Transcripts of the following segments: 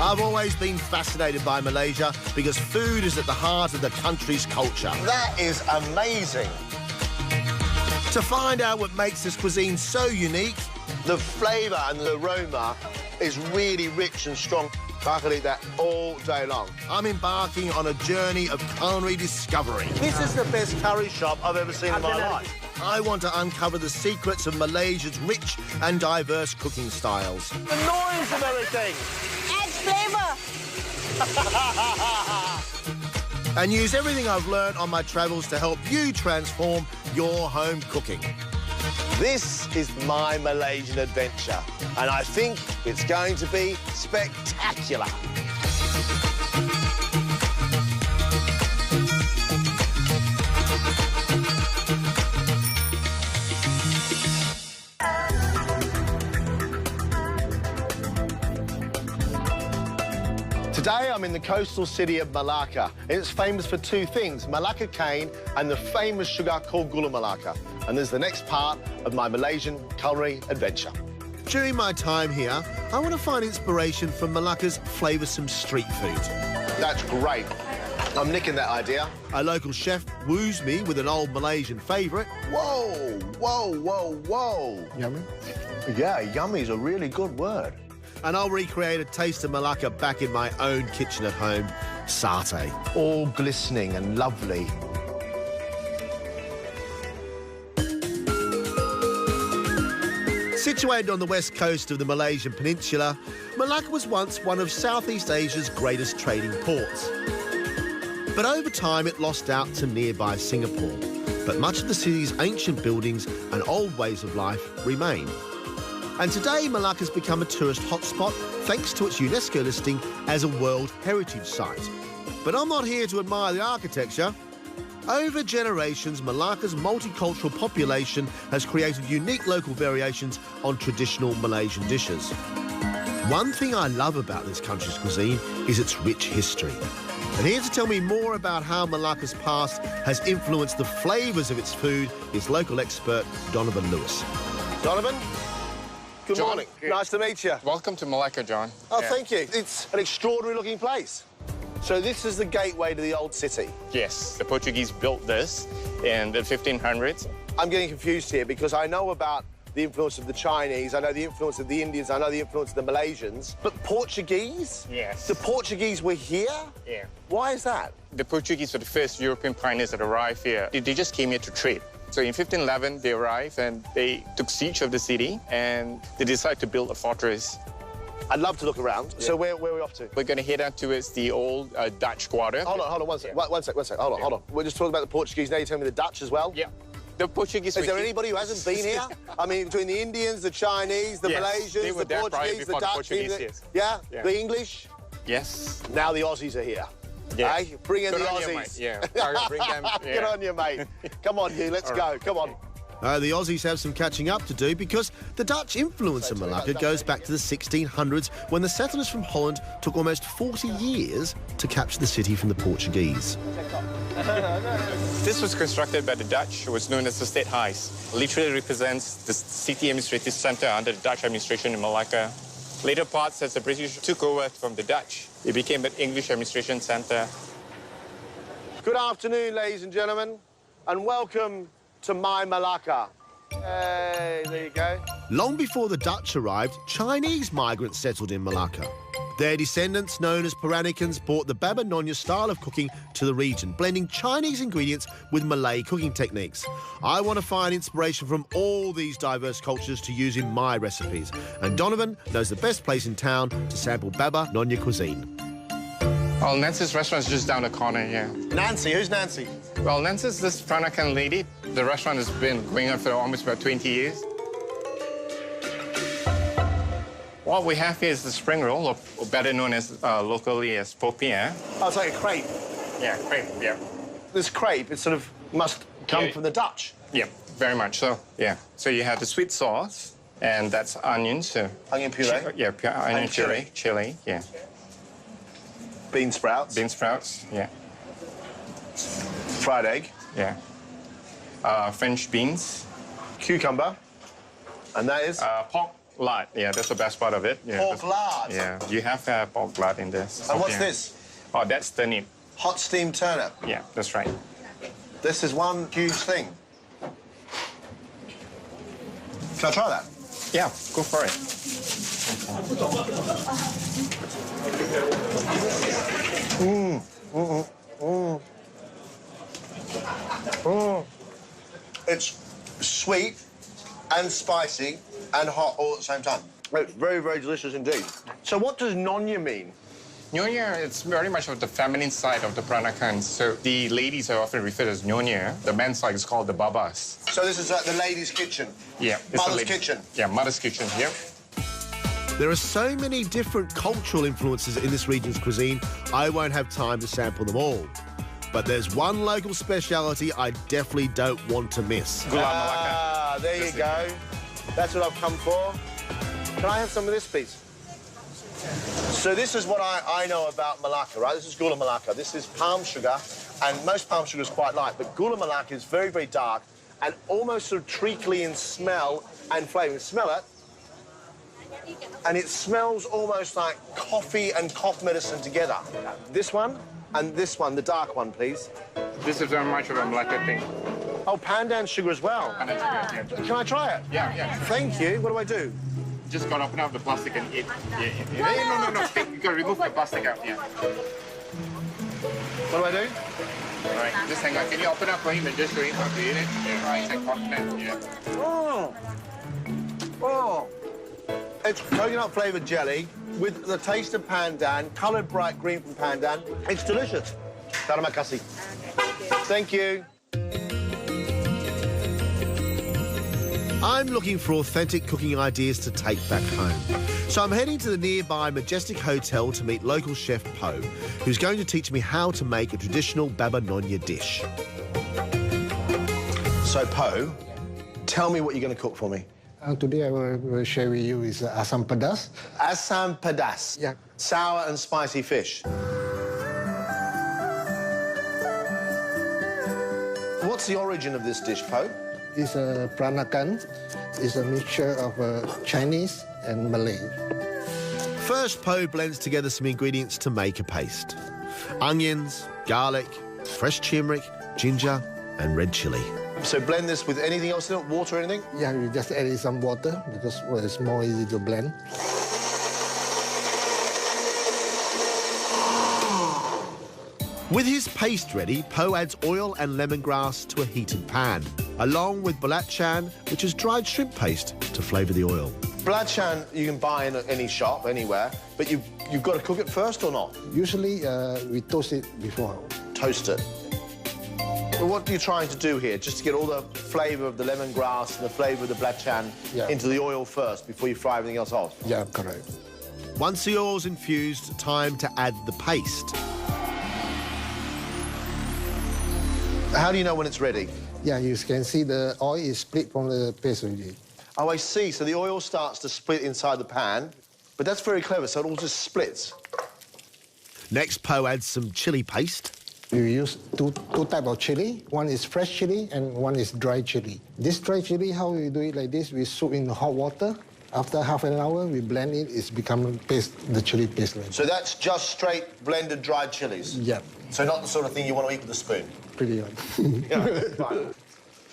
I've always been fascinated by Malaysia because food is at the heart of the country's culture. That is amazing. To find out what makes this cuisine so unique, the flavour and the aroma is really rich and strong. I could eat that all day long. I'm embarking on a journey of culinary discovery. This is the best curry shop I've ever seen in my life. I want to uncover the secrets of Malaysia's rich and diverse cooking styles. The noise of everything. Adds flavour. And use everything I've learned on my travels to help you transform your home cooking. This is my Malaysian adventure, and I think it's going to be spectacular. Today I'm in the coastal city of Malacca. It's famous for two things, Malacca cane and the famous sugar called gula Malacca. And this is the next part of my Malaysian culinary adventure. During my time here, I want to find inspiration from Malacca's flavoursome street food. That's great. I'm nicking that idea. A local chef woos me with an old Malaysian favourite. Whoa, whoa, whoa, whoa. Yummy? Yeah, yummy is a really good word. And I'll recreate a taste of Malacca back in my own kitchen at home, satay. All glistening and lovely. Situated on the west coast of the Malaysian peninsula, Malacca was once one of Southeast Asia's greatest trading ports. But over time, it lost out to nearby Singapore. But much of the city's ancient buildings and old ways of life remain. And today, Malacca's become a tourist hotspot thanks to its UNESCO listing as a World Heritage Site. But I'm not here to admire the architecture. Over generations, Malacca's multicultural population has created unique local variations on traditional Malaysian dishes. One thing I love about this country's cuisine is its rich history. And here to tell me more about how Malacca's past has influenced the flavours of its food is local expert Donovan Lewis. Donovan? Good John, morning. Nice to meet you. Welcome to Malacca, John. Oh, thank you. It's an extraordinary looking place. So this is the gateway to the old city. Yes, the Portuguese built this in the 1500s. I'm getting confused here because I know about the influence of the Chinese, I know the influence of the Indians, I know the influence of the Malaysians. But Portuguese? Yes. The Portuguese were here? Yeah. Why is that? The Portuguese were the first European pioneers that arrived here. They just came here to trade. So in 1511, they arrived and they took siege of the city and they decided to build a fortress. I'd love to look around. Yeah. So where are we off to? We're going to head out towards the old Dutch quarter. Hold on, one sec. Yeah. One sec. Hold on. We're just talking about the Portuguese. Now you're telling me the Dutch as well? Yeah. The Portuguese... Is there anybody who hasn't been here? I mean, between the Indians, the Chinese, the Malaysians, the Portuguese, the Dutch... Yeah? The English? Yes. Now the Aussies are here. Yeah. Hey, bring in the Aussies. Bring them. Yeah. Good on you, mate. Come on, you. Let's go. Come on. The Aussies have some catching up to do because the Dutch influence in Malacca goes back to the 1600s when the settlers from Holland took almost 40 years to capture the city from the Portuguese. This was constructed by the Dutch. It was known as the State House. Literally represents the city administrative centre under the Dutch administration in Malacca. Later parts, as the British took over from the Dutch, it became an English administration centre. Good afternoon, ladies and gentlemen, and welcome to my Malacca. Hey, there you go. Long before the Dutch arrived, Chinese migrants settled in Malacca. Their descendants, known as Peranicans, brought the Baba Nyonya style of cooking to the region, blending Chinese ingredients with Malay cooking techniques. I want to find inspiration from all these diverse cultures to use in my recipes, and Donovan knows the best place in town to sample Baba Nyonya cuisine. Well, Nancy's restaurant is just down the corner here. Nancy? Who's Nancy? Well, Nancy's this Peranakan lady. The restaurant has been going on for almost about 20 years. What we have here is the spring roll, or better known as locally as popiah. Oh, it's like a crepe. Yeah, crepe, yeah. This crepe, it sort of must come from the Dutch. Yeah, very much so, yeah. So you have the sweet sauce, and that's onions. So onion puree? Onion puree, chili, yeah. Bean sprouts? Bean sprouts, yeah. Fried egg? Yeah. French beans. Cucumber. And that is? Pork. Lard, yeah, that's the best part of it. Yeah, Pork lard? Yeah, you have pork lard in this. And what's Yeah. this? Oh, that's turnip. Hot steamed turnip. Yeah, that's right. This is one huge thing. Can I try that? Yeah, go for it. It's sweet and spicy and hot all at the same time. It's very, very delicious indeed. So what does nonya mean? Nyonya, it's very much of the feminine side of the Peranakan. So the ladies are often referred as nyonya. The men's side is called the babas. So this is like the ladies' kitchen? Yeah. it's the Mother's ladies- kitchen? Yeah, mother's kitchen, yeah. There are so many different cultural influences in this region's cuisine, I won't have time to sample them all. But there's one local speciality I definitely don't want to miss. Gula Malacca. Ah, there you go. That's what I've come for. Can I have some of this, please? So this is what I know about Malacca, right? This is Gula Malacca. This is palm sugar, and most palm sugar is quite light, but Gula Malacca is very, very dark and almost sort of treacly in smell and flavour. Smell it. And it smells almost like coffee and cough medicine together. This one and this one, the dark one, please. This is very much of a Malacca thing. Oh, pandan sugar as well. And it's good, yeah. Can I try it? Yeah. Thank you. What do I do? Just gotta open up the plastic and eat. Yeah. Hey, no. You gotta remove the plastic out, yeah. What do I do? All right, just hang on. Can you open up for him and just show him how to eat it? Yeah, right, and coconut, yeah. Oh. It's coconut flavoured jelly with the taste of pandan, coloured bright green from pandan. It's delicious. Terima kasih. Thank you. I'm looking for authentic cooking ideas to take back home. So I'm heading to the nearby Majestic Hotel to meet local chef Po, who's going to teach me how to make a traditional Baba Nonya dish. So, Po, tell me what you're going to cook for me. Today I will share with you is asam pedas. Asam pedas. Yeah. Sour and spicy fish. What's the origin of this dish, Po? It's a Peranakan. It's a mixture of Chinese and Malay. First, Po blends together some ingredients to make a paste. Onions, garlic, fresh turmeric, ginger and red chilli. So blend this with anything else in it? Water or anything? Yeah, we just add some water because it's more easy to blend. With his paste ready, Po adds oil and lemongrass to a heated pan, along with belacan, which is dried shrimp paste, to flavour the oil. Belacan you can buy in any shop, anywhere, but you've got to cook it first or not? Usually we toast it before. Toast it. But what are you trying to do here? Just to get all the flavour of the lemongrass and the flavour of the belacan into the oil first before you fry everything else off? Yeah, correct. Once the oil's infused, time to add the paste. How do you know when it's ready? Yeah, you can see the oil is split from the paste already. Oh, I see. So the oil starts to split inside the pan, but that's very clever, so it all just splits. Next, Po adds some chilli paste. We use two types of chili. One is fresh chili and one is dry chili. This dry chili, how we do it like this, we soak in hot water. After half an hour, we blend it, it's become paste, the chili paste. So that's just straight blended dried chilies? Yeah. So not the sort of thing you want to eat with a spoon? Pretty hard. Yeah, fine.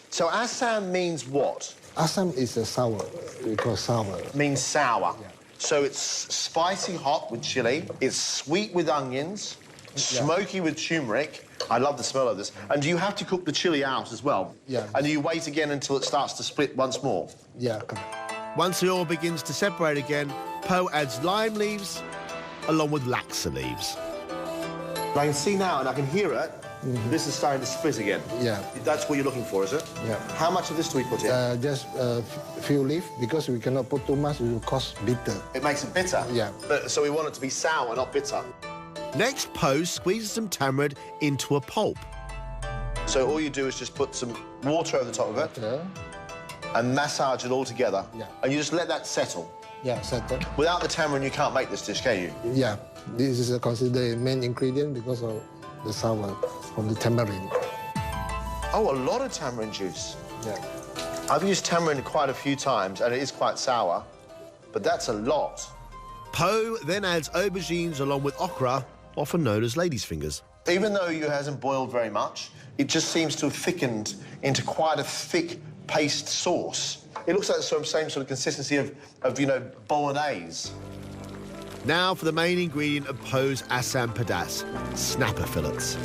So Assam means what? Assam is a sour, we call sour. Means sour. Yeah. So it's spicy hot with chili, it's sweet with onions, smoky with turmeric. I love the smell of this. And do you have to cook the chili out as well? Yeah. And do you wait again until it starts to split once more? Yeah, correct. Once the oil begins to separate again, Po adds lime leaves along with laksa leaves. I can see now and I can hear it. This is starting to split again. Yeah. That's what you're looking for, is it? Yeah. How much of this do we put in? Just a few leaves, because we cannot put too much, it will cause bitter. It makes it bitter? Yeah. So we want it to be sour, not bitter. Next, Po squeezes some tamarind into a pulp. So all you do is just put some water over the top of it Yeah, and massage it all together. Yeah. And you just let that settle. yeah, settle. Without the tamarind, you can't make this dish, can you? Yeah, this is considered a main ingredient because of the sour from the tamarind. Oh, a lot of tamarind juice. Yeah. I've used tamarind quite a few times, and it is quite sour. but that's a lot. Po then adds aubergines along with okra, often known as lady's fingers. Even though it hasn't boiled very much, it just seems to have thickened into quite a thick paste sauce. It looks like the same sort of consistency of you know, bolognese. Now for the main ingredient of Po's asam pedas, snapper fillets.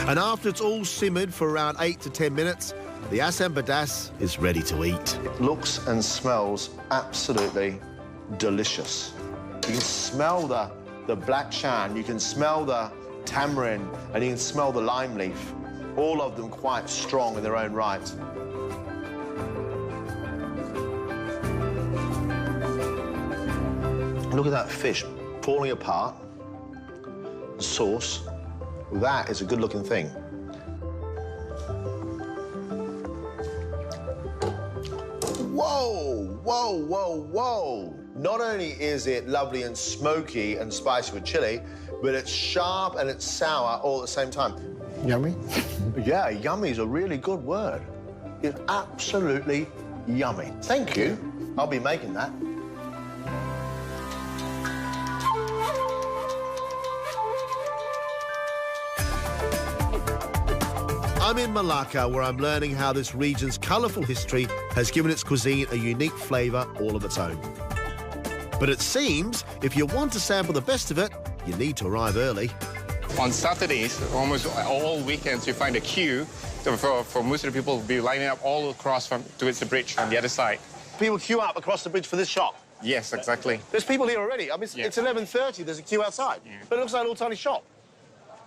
And after it's all simmered for around 8 to 10 minutes, the asam pedas is ready to eat. It looks and smells absolutely delicious. You can smell the black chan, you can smell the tamarind, and you can smell the lime leaf. All of them quite strong in their own right. Look at that fish falling apart. The sauce, that is a good-looking thing. Whoa, whoa, whoa, whoa. Not only is it lovely and smoky and spicy with chili, but it's sharp and it's sour all at the same time. Yummy? Yeah, yummy is a really good word. It's absolutely yummy. Thank you. I'll be making that. I'm in Malacca, where I'm learning how this region's colourful history has given its cuisine a unique flavour all of its own. But it seems if you want to sample the best of it, you need to arrive early. On Saturdays, almost all weekends, you find a queue for most of the people to be lining up all across towards the bridge on the other side. People queue up across the bridge for this shop. Yes, exactly. There's people here already. I mean, it's 11:30. There's a queue outside. Yeah. But it looks like a little tiny shop.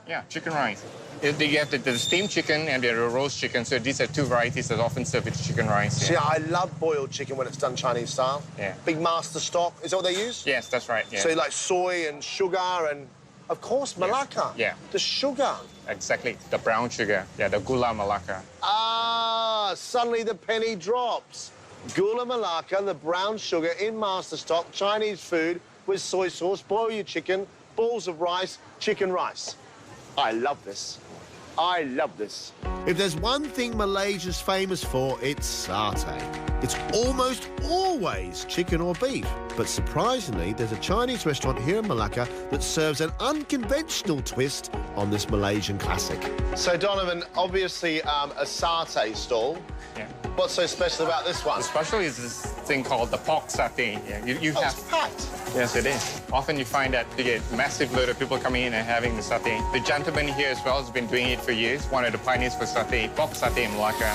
Yeah, chicken rice. You have the steamed chicken and the roast chicken, so these are two varieties that often serve with chicken rice. See, I love boiled chicken when it's done Chinese style. Yeah. Big master stock. Is that what they use? Yes, that's right. Yeah. So like soy and sugar and, of course, Malacca. Yeah. The sugar. Exactly, the brown sugar. Yeah, the gula Malacca. Ah, suddenly the penny drops. Gula Malacca, the brown sugar in master stock, Chinese food with soy sauce, boil your chicken, balls of rice, chicken rice. I love this. I love this. If there's one thing Malaysia's famous for, it's satay. It's almost always chicken or beef. But surprisingly, there's a Chinese restaurant here in Malacca that serves an unconventional twist on this Malaysian classic. So, Donovan, obviously a satay stall. Yeah. What's so special about this one? Especially is this thing called the pork satay. Yeah, you Oh, have. it's packed. Yes, it is. Often you find that you get massive load of people coming in and having the satay. The gentleman here as well has been doing it for years. One of the pioneers for satay, pork satay in Malacca.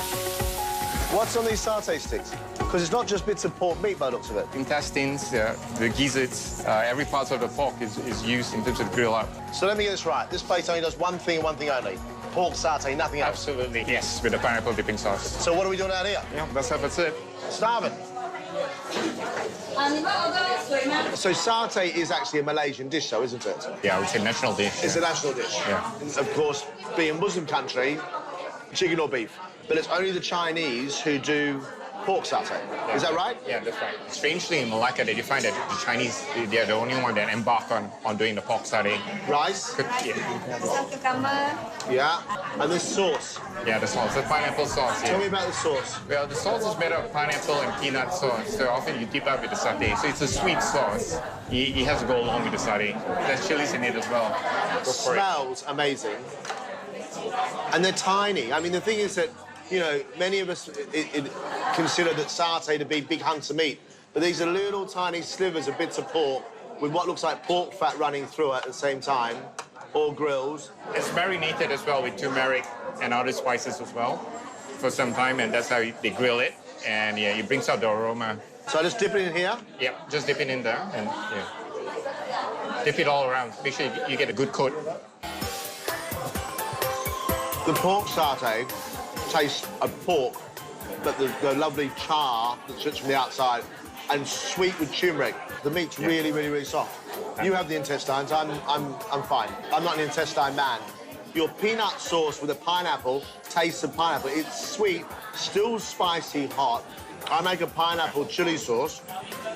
What's on these satay sticks? Because it's not just bits of pork meat by the looks of it. Intestines, the gizzards, every part of the pork is used in terms of grill up. So let me get this right. This place only does one thing and one thing only. Pork satay, nothing else. Absolutely, yes, with the pineapple dipping sauce. So what are we doing out here? Yeah, that's it. Starving. So satay is actually a Malaysian dish, though, isn't it? Yeah, it's a national dish. It's a national dish. Yeah. And of course, being a Muslim country, chicken or beef. But it's only the Chinese who do pork satay. Is that right? Yeah, that's right. Strangely, in Malacca, they find that the Chinese, they're the only one that embark on doing the pork satay. Rice? Yeah. And this sauce. Yeah, the sauce, the pineapple sauce. Tell me Yeah. about the sauce. Well, the sauce is made of pineapple and peanut sauce, so often you dip up with the satay. So it's a sweet sauce. It has to go along with the satay. There's chilies in it as well. Go for it. Smells amazing. And they're tiny. I mean, the thing is that, you know, many of us consider that satay to be big hunks of meat, but these are little tiny slivers of bits of pork with what looks like pork fat running through it at the same time, all grilled. It's marinated as well with turmeric and other spices as well for some time, and that's how they grill it. And yeah, it brings out the aroma. So I just dip it in here. Yep, just dip it in there and yeah. Dip it all around. Make sure you get a good coat. The pork satay tastes of pork, but the lovely char that sits from the outside and sweet with turmeric. The meat's really, really, really soft. You have the intestines. I'm fine. I'm not an intestine man. Your peanut sauce with a pineapple tastes of pineapple. It's sweet, still spicy, hot. I make a pineapple chili sauce,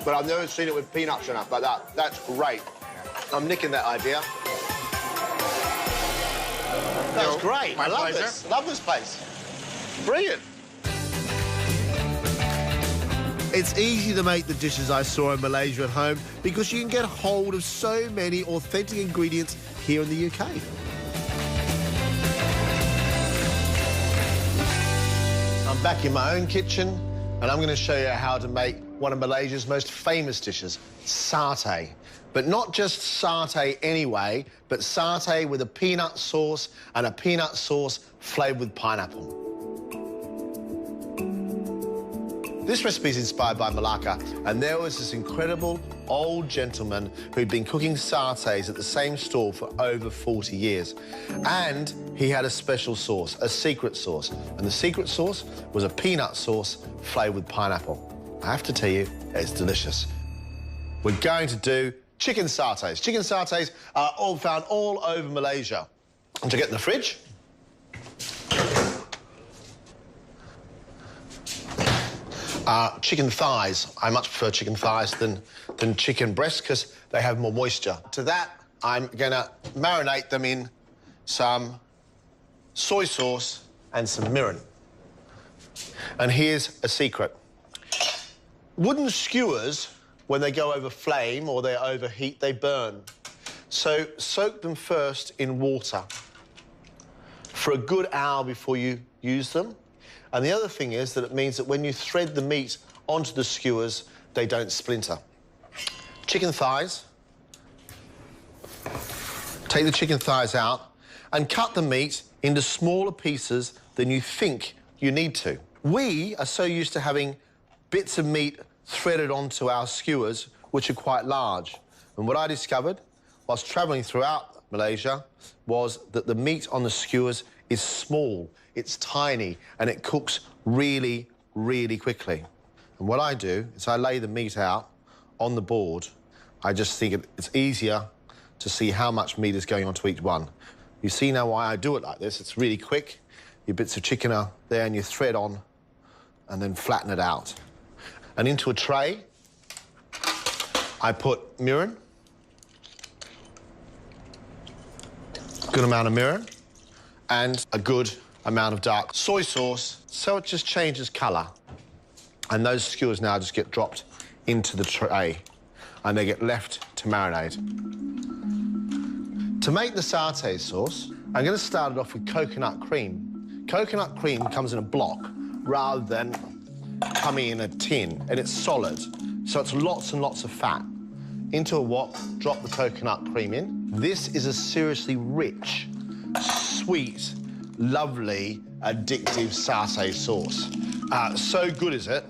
but I've never seen it with peanuts enough like that. That's great. I'm nicking that idea. That's great. My I love pleasure. this. Love this place. Brilliant. It's easy to make the dishes I saw in Malaysia at home because you can get hold of so many authentic ingredients here in the UK. I'm back in my own kitchen and I'm going to show you how to make one of Malaysia's most famous dishes, satay. But not just satay anyway, but satay with a peanut sauce and a peanut sauce flavoured with pineapple. This recipe is inspired by Malacca, and there was this incredible old gentleman who'd been cooking satays at the same stall for over 40 years. And he had a special sauce, a secret sauce. And the secret sauce was a peanut sauce flavoured with pineapple. I have to tell you, it's delicious. We're going to do chicken satays. Chicken satays are all found all over Malaysia. And to get in the fridge, chicken thighs. I much prefer chicken thighs than chicken breasts because they have more moisture. To that, I'm going to marinate them in some soy sauce and some mirin. And here's a secret. Wooden skewers, when they go over flame or they overheat, they burn. So soak them first in water for a good hour before you use them. And the other thing is that it means that when you thread the meat onto the skewers, they don't splinter. Chicken thighs. Take the chicken thighs out and cut the meat into smaller pieces than you think you need to. We are so used to having bits of meat threaded onto our skewers, which are quite large. And what I discovered whilst travelling throughout Malaysia was that the meat on the skewers is small, it's tiny, and it cooks really, really quickly. And what I do is I lay the meat out on the board. I just think it's easier to see how much meat is going onto each one. You see now why I do it like this. It's really quick. Your bits of chicken are there and you thread on and then flatten it out. And into a tray, I put mirin, good amount of mirin, and a good amount of dark soy sauce, so it just changes colour. And those skewers now just get dropped into the tray and they get left to marinate. To make the satay sauce, I'm going to start it off with coconut cream. Coconut cream comes in a block rather than coming in a tin, and it's solid, so it's lots and lots of fat. Into a wok, drop the coconut cream in. This is a seriously rich, sweet, lovely, addictive satay sauce. So good is it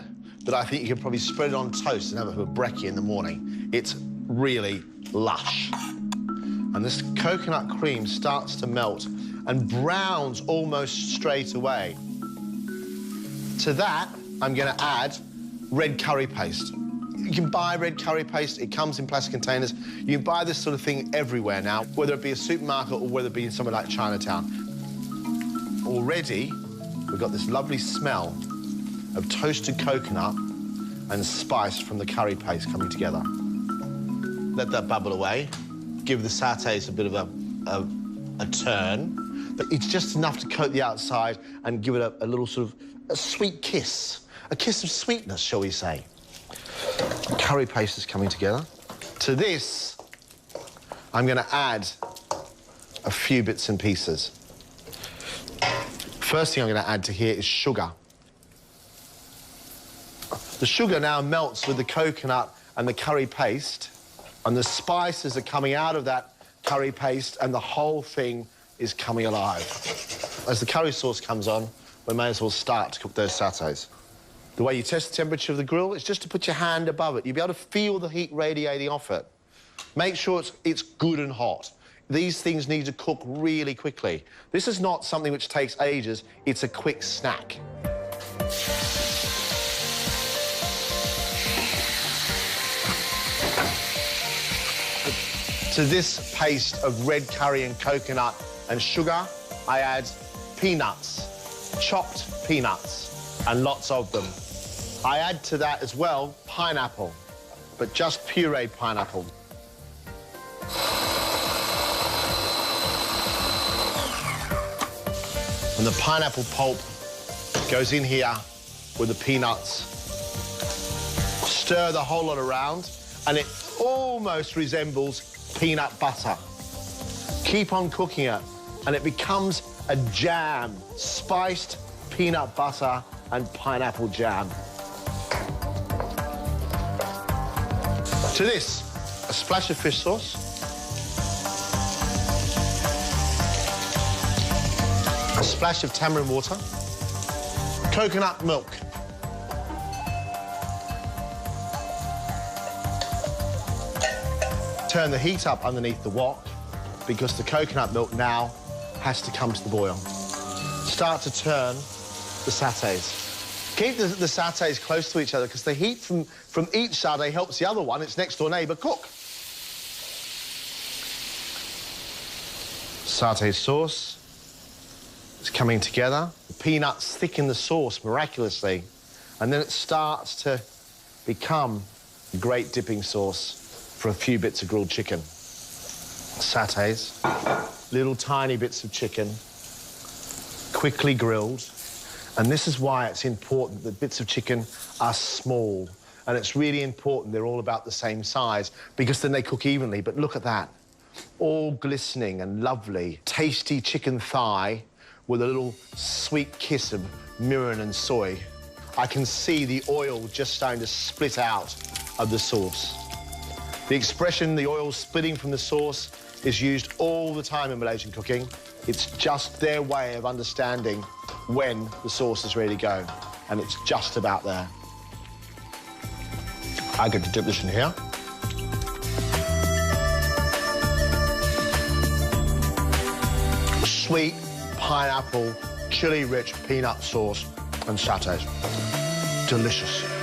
that I think you could probably spread it on toast and have it for brekkie in the morning. It's really lush. And this coconut cream starts to melt and browns almost straight away. To that, I'm going to add red curry paste. You can buy red curry paste. It comes in plastic containers. You can buy this sort of thing everywhere now, whether it be a supermarket or whether it be in somewhere like Chinatown. Already, we've got this lovely smell of toasted coconut and spice from the curry paste coming together. Let that bubble away. Give the satays a bit of a turn. But it's just enough to coat the outside and give it a little sort of a sweet kiss. A kiss of sweetness, shall we say. Curry paste is coming together. To this, I'm going to add a few bits and pieces. First thing I'm going to add to here is sugar. The sugar now melts with the coconut and the curry paste, and the spices are coming out of that curry paste, and the whole thing is coming alive. As the curry sauce comes on, we may as well start to cook those satays. The way you test the temperature of the grill is just to put your hand above it. You'll be able to feel the heat radiating off it. Make sure it's good and hot. These things need to cook really quickly. This is not something which takes ages. It's a quick snack. To this paste of red curry and coconut and sugar, I add peanuts, chopped peanuts, and lots of them. I add to that as well pineapple, but just pureed pineapple. And the pineapple pulp goes in here with the peanuts Stir the whole lot around, and it almost resembles peanut butter. Keep on cooking it, and it becomes a jam, spiced peanut butter and pineapple jam. To this, a splash of fish sauce. A splash of tamarind water. Coconut milk. Turn the heat up underneath the wok because the coconut milk now has to come to the boil. Start to turn the satay. Keep the satay close to each other because the heat from each satay helps the other one, its next door neighbour, cook. Satay sauce is coming together. The peanuts thicken the sauce miraculously, and then it starts to become a great dipping sauce for a few bits of grilled chicken. Satays, little tiny bits of chicken, quickly grilled. And this is why it's important that bits of chicken are small. And it's really important they're all about the same size because then they cook evenly. But look at that. All glistening and lovely, tasty chicken thigh with a little sweet kiss of mirin and soy. I can see the oil just starting to split out of the sauce. The expression, the oil splitting from the sauce, is used all the time in Malaysian cooking. It's just their way of understanding when the sauce is ready to go, and it's just about there. I get to dip this in here. Sweet pineapple, chili-rich peanut sauce and satays. Delicious.